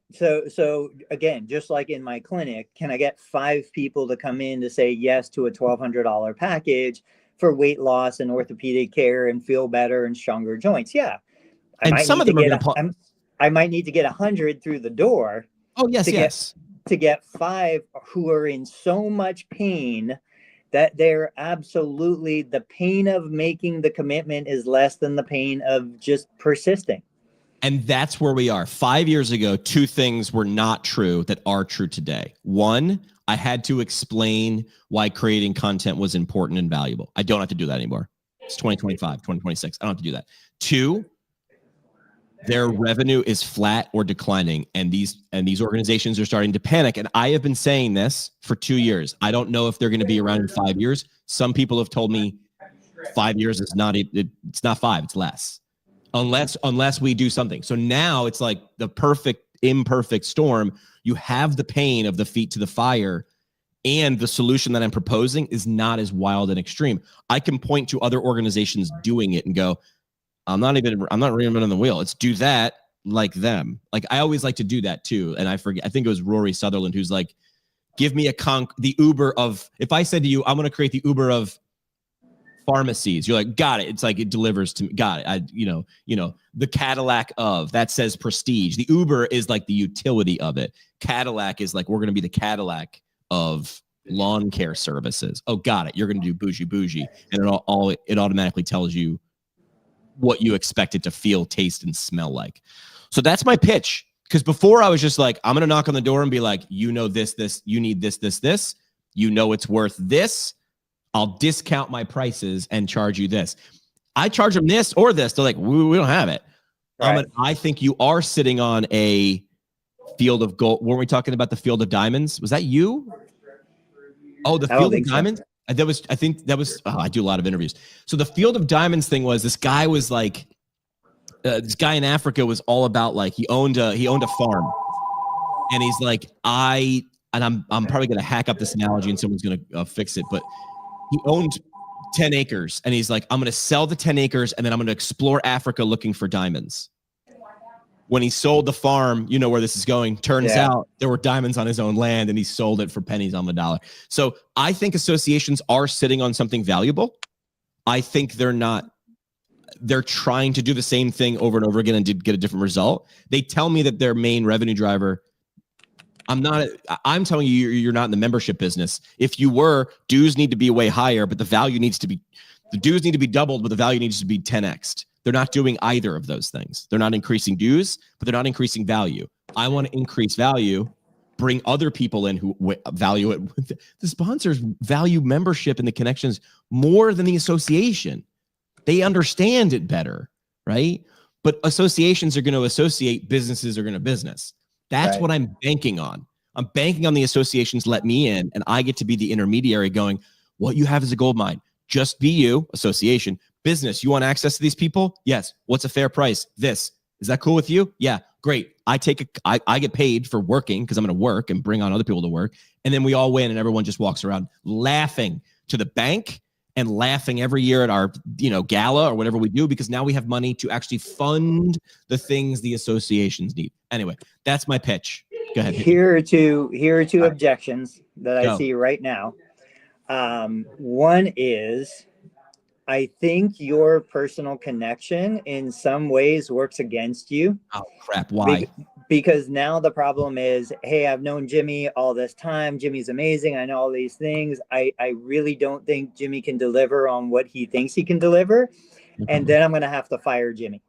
So again, just like in my clinic, can I get 5 people to come in to say yes to a $1,200 package for weight loss and orthopedic care and feel better and stronger joints? Yeah. And some of them are going to I might need to get 100 through the door. Oh, yes, yes. To get 5 who are in so much pain that they're absolutely, the pain of making the commitment is less than the pain of just persisting. And that's where we are. 5 years ago, 2 things were not true that are true today. 1, I had to explain why creating content was important and valuable. I don't have to do that anymore. It's 2025, 2026. I don't have to do that. 2, their revenue is flat or declining, and these organizations are starting to panic. And I have been saying this for 2 years. I don't know if they're going to be around in 5 years. Some people have told me 5 years is not it's not 5, it's less. Unless we do something. So now it's like the perfect imperfect storm. You have the pain of the feet to the fire, and the solution that I'm proposing is not as wild and extreme. I can point to other organizations doing it and go, I'm not reinventing the wheel. Let's do that like them. Like I always like to do that too. And I forget, I think it was Rory Sutherland who's like, give me the Uber of, if I said to you, I'm going to create the Uber of pharmacies, you're like, got it. It's like, it delivers to me. Got it. The Cadillac of, that says prestige. The Uber is like the utility of it. Cadillac is like, we're going to be the Cadillac of lawn care services. Oh, got it. You're going to do bougie. And it automatically tells you what you expect it to feel, taste, and smell like. So that's my pitch. Because before I was just like, I'm going to knock on the door and be like, this, you need this, it's worth this. I'll discount my prices and charge you this. I charge them this or this. They're like, we don't have it. Right. I think you are sitting on a field of gold. Weren't we talking about the field of diamonds? Was that you? Oh, the field of diamonds? So. I think that was, I do a lot of interviews. So the field of diamonds thing was, this guy was like, this guy in Africa was all about like, he owned a farm, and he's like, I'm probably going to hack up this analogy and someone's going to fix it, but he owned 10 acres and he's like, I'm going to sell the 10 acres and then I'm going to explore Africa looking for diamonds. When he sold the farm, you know where this is going. Turns out there were diamonds on his own land and he sold it for pennies on the dollar. So I think associations are sitting on something valuable. I think they're trying to do the same thing over and over again and did get a different result. They tell me that their main revenue driver, I'm telling you, you're not in the membership business. If you were, dues need to be way higher, but the dues need to be doubled, but the value needs to be 10x'd. They're not doing either of those things. They're not increasing dues, but they're not increasing value. I want to increase value, bring other people in who value it. The sponsors value membership and the connections more than the association. They understand it better, right? But associations are going to associate, businesses are going to business. That's right. What I'm banking on. I'm banking on the associations let me in, and I get to be the intermediary going, what you have is a gold mine. Just be you, association. Business, you want access to these people? Yes. What's a fair price? This. Is that cool with you? Yeah, great. I get paid for working because I'm going to work and bring on other people to work. And then we all win and everyone just walks around laughing to the bank and laughing every year at our, gala or whatever we do, because now we have money to actually fund the things the associations need. Anyway, that's my pitch. Go ahead. Here are two objections that I see right now. One is, I think your personal connection in some ways works against you. Oh, crap. Why? Because now the problem is, hey, I've known Jimmy all this time. Jimmy's amazing. I know all these things. I really don't think Jimmy can deliver on what he thinks he can deliver. Mm-hmm. And then I'm going to have to fire Jimmy.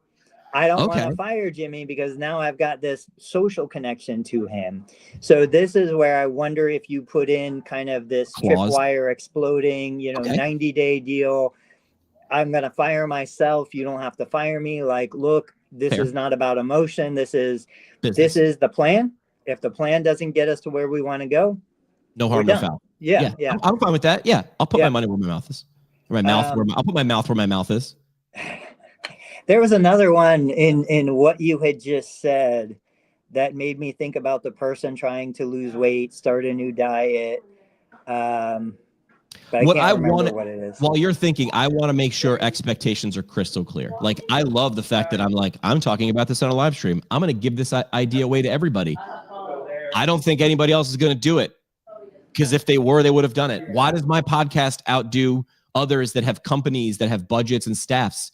I don't want to fire Jimmy because now I've got this social connection to him. So this is where I wonder if you put in kind of this tripwire exploding, 90-day deal. I'm going to fire myself. You don't have to fire me. Like, look, this is not about emotion. This is the plan. If the plan doesn't get us to where we want to go, no harm, no foul. Yeah. I'm fine with that. Yeah. I'll put my money where my mouth is. I'll put my mouth where my mouth is. There was another one in what you had just said that made me think about the person trying to lose weight, start a new diet. But I can't remember what it is. While you're thinking, I want to make sure expectations are crystal clear. Like, I love the fact that I'm talking about this on a live stream. I'm going to give this idea away to everybody. I don't think anybody else is going to do it, because if they were, they would have done it. Why does my podcast outdo others that have companies that have budgets and staffs?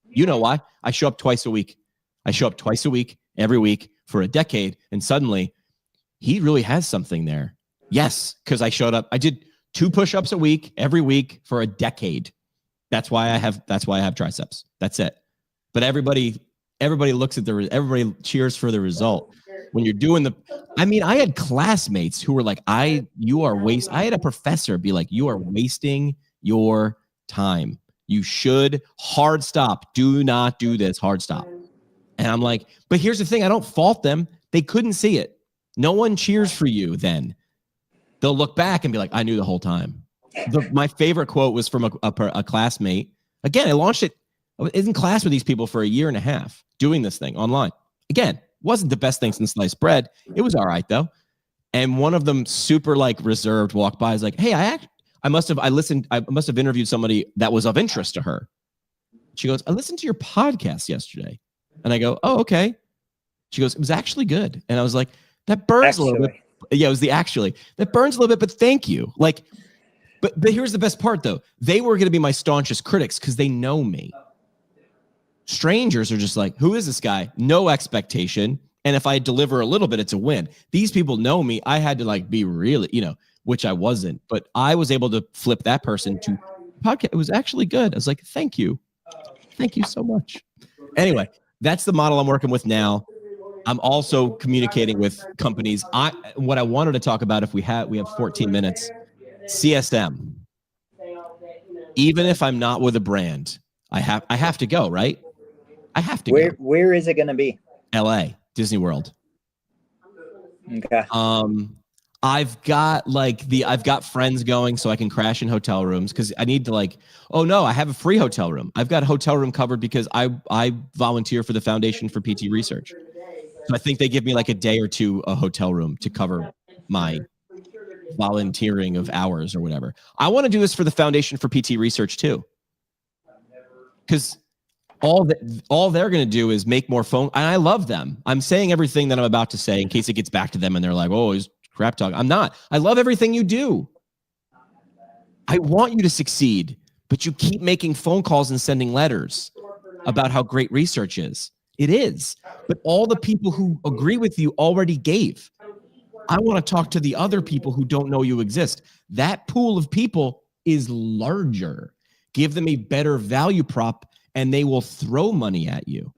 You know why? I show up twice a week. Every week for a decade. And suddenly he really has something there. Yes. Because I showed up. I did 2 push-ups a week, every week for a decade. That's why I have triceps. That's it. But everybody looks at everybody cheers for the result. When you're doing I had classmates who were like, I had a professor be like, you are wasting your time. You should hard stop. Do not do this. Hard stop. And I'm like, but here's the thing. I don't fault them. They couldn't see it. No one cheers for you then. They'll look back and be like, I knew the whole time. My favorite quote was from a classmate. Again, I launched it. I was in class with these people for a year and a half doing this thing online. Again, wasn't the best thing since sliced bread. It was all right though. And one of them, super like reserved, walked by. Is like, hey, I must have interviewed somebody that was of interest to her. She goes, I listened to your podcast yesterday. And I go, oh, okay. She goes, it was actually good. And I was like, that burns a little bit. Yeah, it was that burns a little bit, but thank you. Like, but here's the best part though. They were going to be my staunchest critics because they know me. Strangers are just like, who is this guy? No expectation. And if I deliver a little bit, it's a win. These people know me. I had to like be really, which I wasn't, but I was able to flip that person to podcast. It was actually good. I was like, thank you. Thank you so much. Anyway, that's the model I'm working with now. I'm also communicating with companies. What I wanted to talk about, if we have 14 minutes, CSM. Even if I'm not with a brand, I have to go, right? I have to go. Where is it going to be? LA, Disney World. Okay. I've got friends going so I can crash in hotel rooms because I need to I have a free hotel room. I've got a hotel room covered because I volunteer for the Foundation for PT Research. So I think they give me like a day or two a hotel room to cover my volunteering of hours or whatever. I want to do this for the Foundation for PT Research too. Because all they're going to do is make more phone. And I love them. I'm saying everything that I'm about to say in case it gets back to them and they're like, oh, he's crap talk. I'm not. I love everything you do. I want you to succeed, but you keep making phone calls and sending letters about how great research is. It is. But all the people who agree with you already gave. I want to talk to the other people who don't know you exist. That pool of people is larger. Give them a better value prop and they will throw money at you.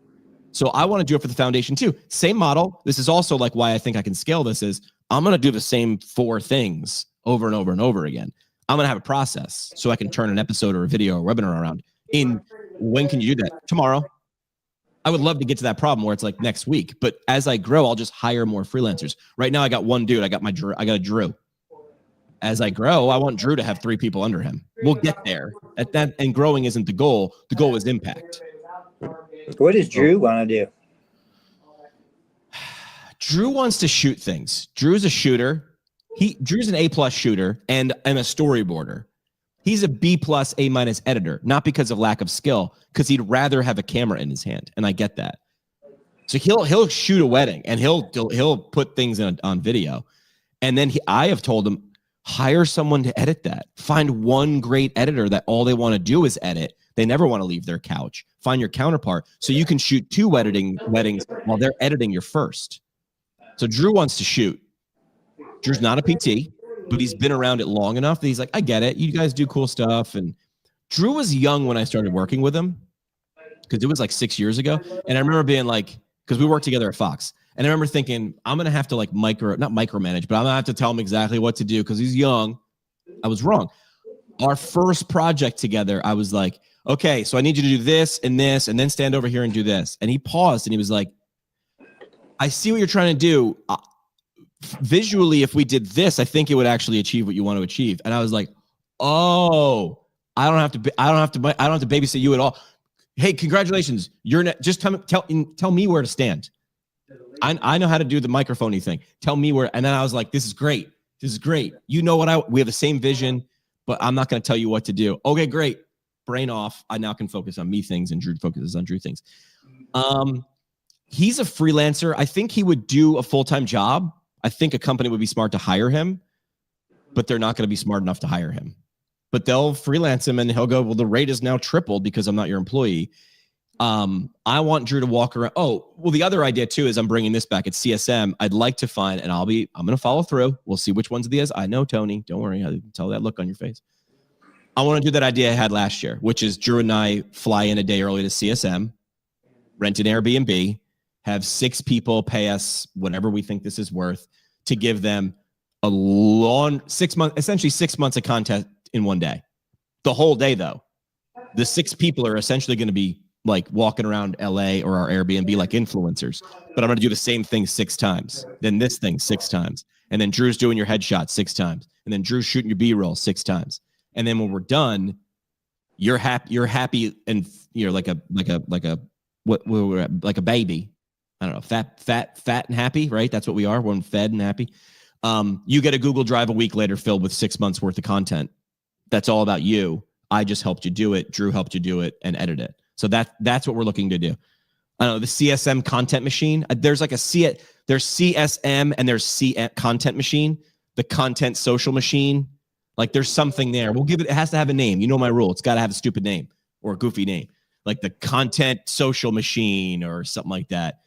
So I want to do it for the foundation too. Same model. This is also like why I think I can scale this is I'm going to do the same 4 things over and over and over again. I'm going to have a process so I can turn an episode or a video or webinar around in when can you do that? Tomorrow. I would love to get to that problem where it's like next week, but as I grow, I'll just hire more freelancers. Right now I got one dude. I got a Drew. As I grow, I want Drew to have 3 people under him. We'll get there at that. And growing isn't the goal. The goal is impact. What does Drew want to do? Drew wants to shoot things. Drew's a shooter. Drew's an A+ shooter and a storyboarder. He's a B+, A- editor, not because of lack of skill, because he'd rather have a camera in his hand, and I get that. So he'll shoot a wedding and he'll put things on video, and then I have told him hire someone to edit that. Find one great editor that all they want to do is edit. They never want to leave their couch. Find your counterpart so you can shoot 2 weddings while they're editing your first. So Drew wants to shoot. Drew's not a PT, but he's been around it long enough that he's like, I get it. You guys do cool stuff. And Drew was young when I started working with him because it was like 6 years ago. And I remember being like, because we worked together at Fox. And I remember thinking, I'm going to have to not micromanage, but I'm going to have to tell him exactly what to do because he's young. I was wrong. Our first project together, I was like, okay, so I need you to do this, and then stand over here and do this. And he paused and he was like, I see what you're trying to do. Visually, if we did this, I think it would actually achieve what you want to achieve. And I was like, oh, I don't have to babysit you at all. Hey, congratulations. Just tell me where to stand. I know how to do the microphone thing. Tell me where. And then I was like, this is great. This is great. You know what we have the same vision, but I'm not going to tell you what to do. Okay, great. Brain off. I now can focus on me things, and Drew focuses on Drew things. He's a freelancer. I think he would do a full-time job. I think a company would be smart to hire him, but they're not going to be smart enough to hire him. But they'll freelance him, and he'll go, well, the rate is now tripled because I'm not your employee. I want Drew to walk around. Oh, well, the other idea too is I'm bringing this back. It's CSM. I'd like to find, and I'm going to follow through. We'll see which ones of these. I know, Tony, don't worry. I can tell that look on your face. I want to do that idea I had last year, which is Drew and I fly in a day early to CSM, rent an Airbnb, have 6 people pay us whatever we think this is worth to give them a long 6 months, essentially 6 months of content in one day. The whole day though, the 6 people are essentially going to be like walking around LA or our Airbnb like influencers, but I'm going to do the same thing 6 times, then this thing 6 times. And then Drew's doing your headshot 6 times. And then Drew's shooting your B-roll 6 times. And then when we're done, you're happy. And you're like a baby. I don't know, fat and happy, right? That's what we are. We're fed and happy. You get a Google Drive a week later filled with 6 months worth of content. That's all about you. I just helped you do it. Drew helped you do it and edit it. So that's what we're looking to do. I don't know, the CSM content machine. There's like there's CSM and there's content machine, the content social machine. Like there's something there. It has to have a name. You know my rule. It's got to have a stupid name or a goofy name, like the content social machine or something like that.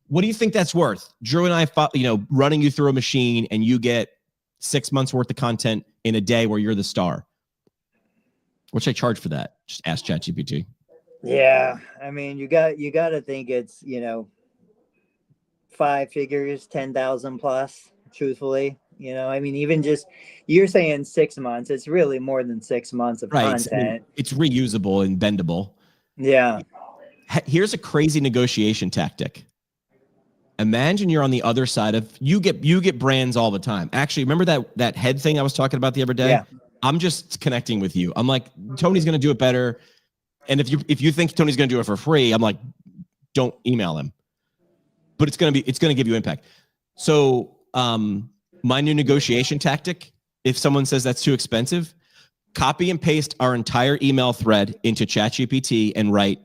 What do you think that's worth? Drew and I, running you through a machine and you get 6 months worth of content in a day where you're the star. What should I charge for that? Just ask ChatGPT. Yeah. I mean, you got to think it's, 5 figures, 10,000 plus, truthfully. I mean, even just, you're saying 6 months, it's really more than 6 months of content. I mean, it's reusable and bendable. Yeah. Here's a crazy negotiation tactic. Imagine you're on the other side of, you get brands all the time. Actually, remember that head thing I was talking about the other day? Yeah. I'm just connecting with you. I'm like, Tony's going to do it better. And if you think Tony's going to do it for free, I'm like, don't email him. But it's going to give you impact. So, my new negotiation tactic, if someone says that's too expensive, copy and paste our entire email thread into ChatGPT and write,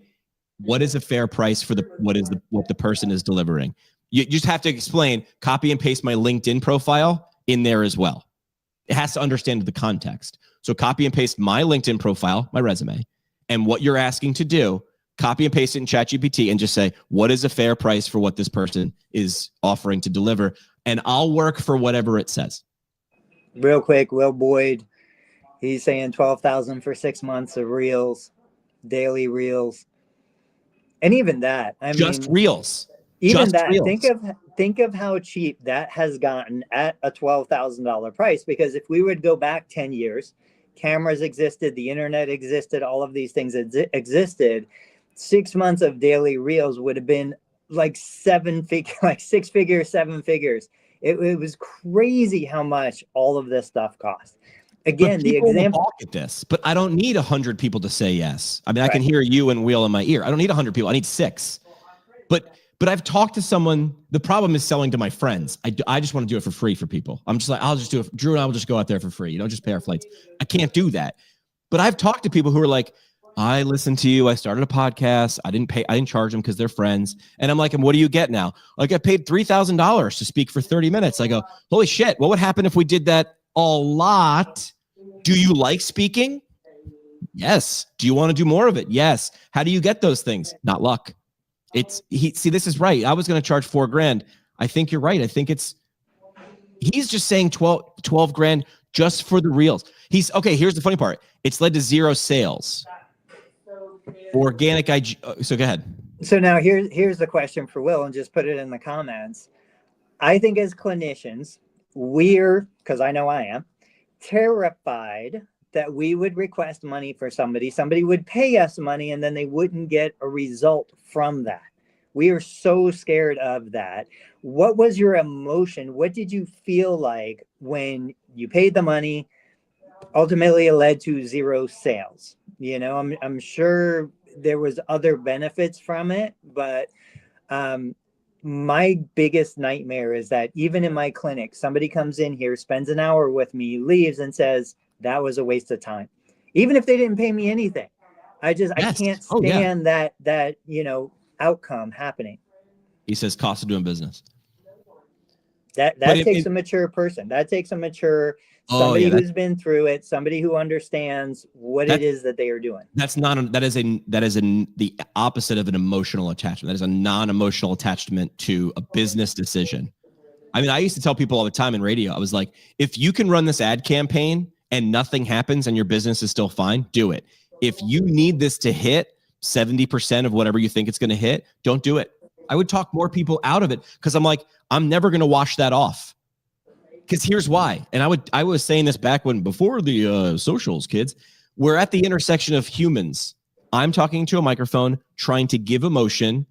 what is a fair price for what the person is delivering? You just have to explain, copy and paste my LinkedIn profile in there as well. It has to understand the context. So copy and paste my LinkedIn profile, my resume, and what you're asking to do, copy and paste it in ChatGPT and just say, what is a fair price for what this person is offering to deliver? And I'll work for whatever it says. Real quick, Will Boyd, he's saying 12,000 for 6 months of reels, daily reels. And even that, just reels. Even just that, reels. think of how cheap that has gotten at a $12,000 price. Because if we would go back 10 years, cameras existed, the internet existed, all of these things existed. 6 months of daily reels would have been like 6 figures, 7 figures. It was crazy how much all of this stuff cost. Again, the example at this, but I don't need 100 people to say yes. I mean, right. I can hear you and Will in my ear. I don't need 100 people. I need 6. But I've talked to someone. The problem is selling to my friends. I just want to do it for free for people. I'm just like, I'll just do it. Drew and I will just go out there for free. Just pay our flights. I can't do that. But I've talked to people who are like, I listened to you. I started a podcast. I didn't charge them because they're friends. And I'm like, and what do you get now? I get paid $3,000 to speak for 30 minutes. I go, holy shit. What would happen if we did that a lot? Do you like speaking? Yes. Do you want to do more of it? Yes. How do you get those things? Not luck. See, this is right. I was going to charge $4,000. I think you're right. I think he's just saying 12 grand just for the reels. Here's the funny part. It's led to 0 sales. Organic IG. So go ahead. So now here's the question for Will, and just put it in the comments. I think as clinicians, because I know I am, terrified that we would request money for somebody would pay us money, and then they wouldn't get a result from that. We are so scared of that. What was your emotion? What did you feel like when you paid the money? Ultimately, it led to 0 sales. I'm sure there was other benefits from it, but my biggest nightmare is that even in my clinic, somebody comes in here, spends an hour with me, leaves and says, that was a waste of time. Even if they didn't pay me anything. I can't stand that, outcome happening. He says cost of doing business. That takes a mature person. That takes a mature somebody who's been through it, somebody who understands what it is that they are doing. That is the opposite of an emotional attachment. That is a non-emotional attachment to a business decision. I mean, I used to tell people all the time in radio, I was like, if you can run this ad campaign and nothing happens and your business is still fine, do it. If you need this to hit 70% of whatever you think it's going to hit, don't do it. I would talk more people out of it because I'm like, I'm never going to wash that off. Because here's why. And I was saying this back before the socials, kids. We're at the intersection of humans. I'm talking to a microphone, trying to give emotion,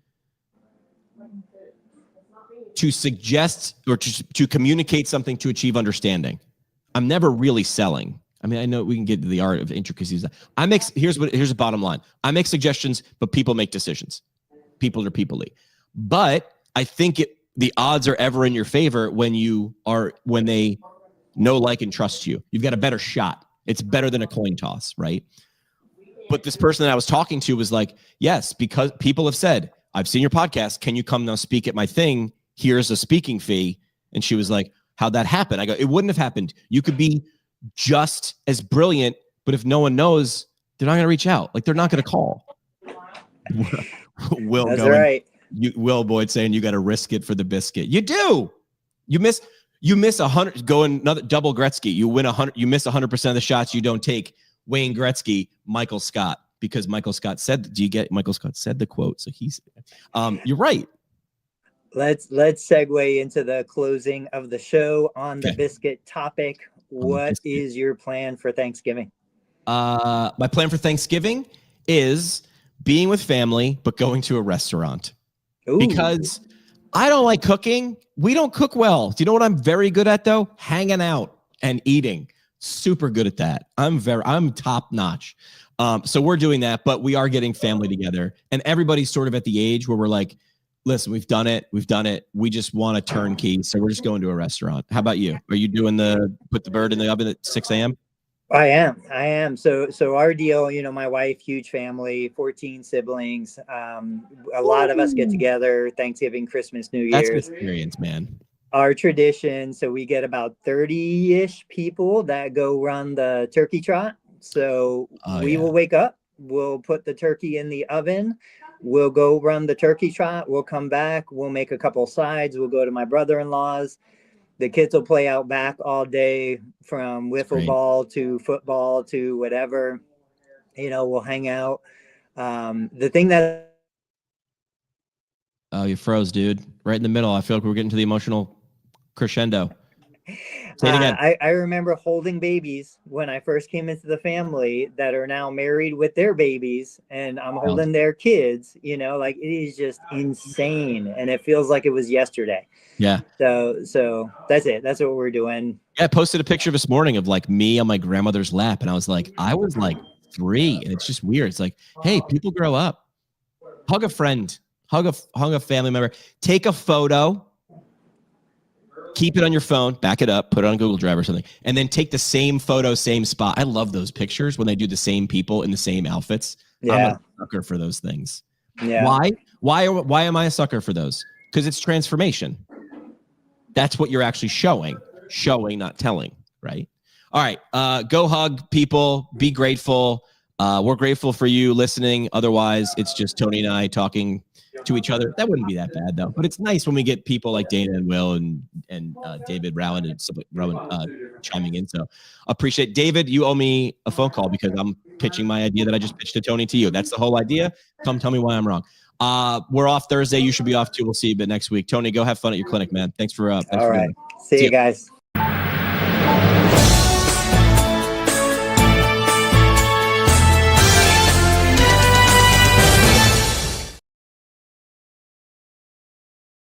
to suggest or to communicate something to achieve understanding. I'm never really selling. I mean, I know we can get to the art of intricacies. Here's the bottom line. I make suggestions, but people make decisions. People are people-y. But I think the odds are ever in your favor when they know, like, and trust you. You've got a better shot. It's better than a coin toss, right? But this person that I was talking to was like, yes, because people have said, I've seen your podcast. Can you come now speak at my thing? Here's a speaking fee. And she was like, how'd that happen? I go, it wouldn't have happened. You could be just as brilliant, but if no one knows, they're not going to reach out. Like, they're not going to call. That's right. Will Boyd saying you got to risk it for the biscuit. You do. You miss 100. Go another double Gretzky. You win 100. You miss 100% of the shots you don't take. Wayne Gretzky, Michael Scott, because Michael Scott said. Do you get Michael Scott said the quote? So he's. You're right. Let's segue into the closing of the show on the biscuit topic. What is your plan for Thanksgiving? My plan for Thanksgiving is being with family, but going to a restaurant. Ooh. Because I don't like cooking. We don't cook well. Do you know what I'm very good at though? Hanging out and eating. Super good at that. I'm top notch. So we're doing that, but we are getting family together, and everybody's sort of at the age where we're like, listen, we've done it. We just want a turnkey. So we're just going to a restaurant. How about you? Are you doing put the bird in the oven at 6 a.m.? I am. So our deal, my wife, huge family, 14 siblings. A lot of us get together, Thanksgiving, Christmas, New Year's. That's an experience, man. Our tradition. So we get about 30-ish people that go run the turkey trot. So we will wake up, we'll put the turkey in the oven. We'll go run the turkey trot. We'll come back. We'll make a couple sides. We'll go to my brother-in-law's. The kids will play out back all day, from wiffle ball to football to whatever. We'll hang out. The thing that... Oh, you froze, dude. Right in the middle. I feel like we're getting to the emotional crescendo. Say it again. I remember holding babies when I first came into the family that are now married with their babies, and I'm holding their kids, like, it is just insane. And it feels like it was yesterday. Yeah. So that's it. That's what we're doing. Yeah. I posted a picture this morning of like me on my grandmother's lap. And I was like 3, and it's just weird. It's like, hey, people grow up. Hug a friend, hug a family member, take a photo, keep it on your phone, back it up, put it on Google Drive or something, and then take the same photo, same spot. I love those pictures when they do the same people in the same outfits. Yeah. I'm a sucker for those things. Yeah. Why am I a sucker for those? Because it's transformation. That's what you're actually showing, not telling, right? All right. Go hug people, be grateful. We're grateful for you listening. Otherwise, it's just Tony and I talking to each other. That wouldn't be that bad though. But it's nice when we get people like Dana and Will and David Rowan and Rowan chiming in. So appreciate David. You owe me a phone call because I'm pitching my idea that I just pitched to Tony to you. That's the whole idea. Come tell me why I'm wrong. We're off Thursday. You should be off too. We'll see you next week. Tony, go have fun at your clinic, man. Thanks for all right. See you guys.